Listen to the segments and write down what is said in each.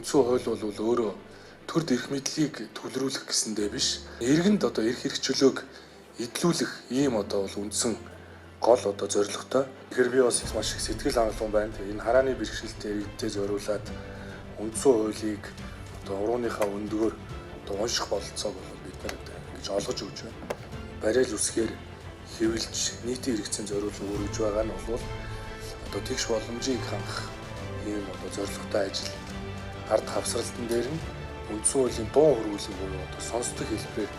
үндсэн хууль бол өөрөө төрд эрх мэдлийг төвлөрүүлэх гэсэндээ биш, иргэнд одоо эрх хэрэгчлөөг эдлүүлэх ийм одоо бол үндсэн гол одоо зорилготой. Тэгэхээр би бас маш их сэтгэл хангалуун байна. Энэ харааны бэрхшээлтэй иргэдэд зориулаад үндсэн хуулийг одоо урууныхаа өндгөөр одоо унших бололцоог бид нар гэж олгож өгч байна. Барайл үсгээр хэвлэж нийтийн хэрэгцээнд зориулж өргөж байгаа нь бол одоо тэгш боломжийг хангах ийм одоо зорилготой ажил. Ард хавсралтан дээр нь үндсэн хуулийн дуун хөрвүүлэг буюу одоо сонсдог хэлбэрээр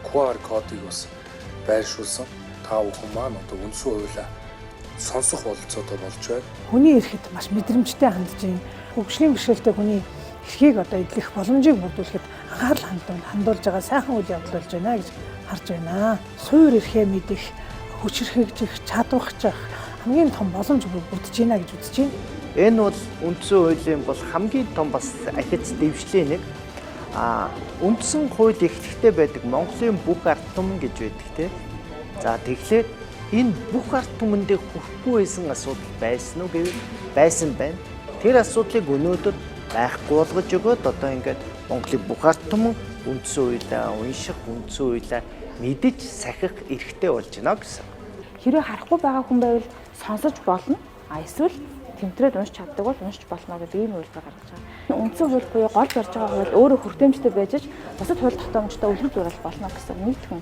QR кодыг бас байршуулсан. Та бүхэн маань одоо үндсэн хуулиа сонсох бололцоотой болж байна. Хүний эрхэд маш мэдрэмжтэй хандж байна. Хөгжлийн бэрхшээлтэй хүний эрхийг одоо эдлэх боломжийг бүрдүүлэхэд анхаарал хандуулж байгаа сайхан үйл явдал болж байна гэж харж байна. Суур эрхээ мэдэх, хүчирхэгжих, чадвархчих хамгийн том боломж бүрдэж байна гэж үзэж байна. Энэ бол үндсэн хуулийн бол хамгийн том бас ахиц дэвшлийн нэг. Үндсэн хууль эхлэхдээ байдаг Монголын бүх ард түмэн гэж байдаг тийм. За тэгэхээр энэ бүх ард түмэндээ хүрэхгүй байсан асуудал байсан уу гэвэл байсан байна. Тэр асуудлыг өнөөдөр байхгүй болгож өгөөд одоо ингээд Монголын бүх ард түмэн үндсэн хуулиа унших, үндсэн хуулиа мэдэж сахих эрхтэй болж байна гэсэн. Хэрвээ харахгүй байгаа хүн байвал сонсож болно. Эсвэл тэмдрээд уншиж чаддаг бол уншиж болно гэдэг ийм үйлдэл гаргаж байгаа. Үндсэн хууль буюу гол барьж байгаа хууль өөрөө хүртээмжтэй байж бусад хууль тогтоомжтой үлгэр дуурайл болно гэсэн нийтхэн.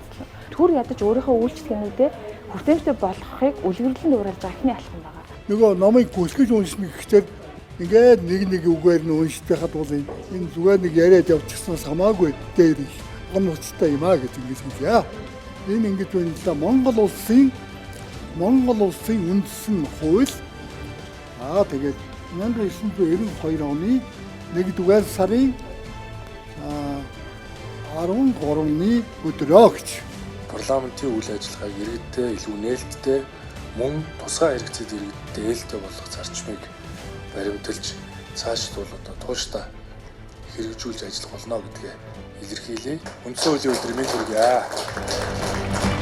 Төр ядаж өөрийнхөө үйлчлэгнүүдэд хүртээмжтэй болохыг үлгэрлэн дуурайлж байгаа ихний алхам байна. Нөгөө номыг гүсгэж уншна гэхчээр ингээд нэг үгээр нь уншдахад бол энэ зүгээр нэг яриад явчихснаас хамаагүй дээр их гон нуцтай юм аа гэж ингэж хэлье. Энэ ингэж байна л да Монгол улсын үндсэн хууль тэгээд 1992 оны 1-р сарын 13-ны өдрөө гэж парламентын үйл ажиллагааг иргэдтэй илүү нээлттэй мөн тусгай хэрэгцээд иргэдтэй ээлтэй болгох зарчмыг баримталж цаашд бол одоо тууштай хэрэгжүүлж ажиллах болно гэдгээ илэрхийлье. Үндсэн хуулийн өдрийн мэнд хүргэе.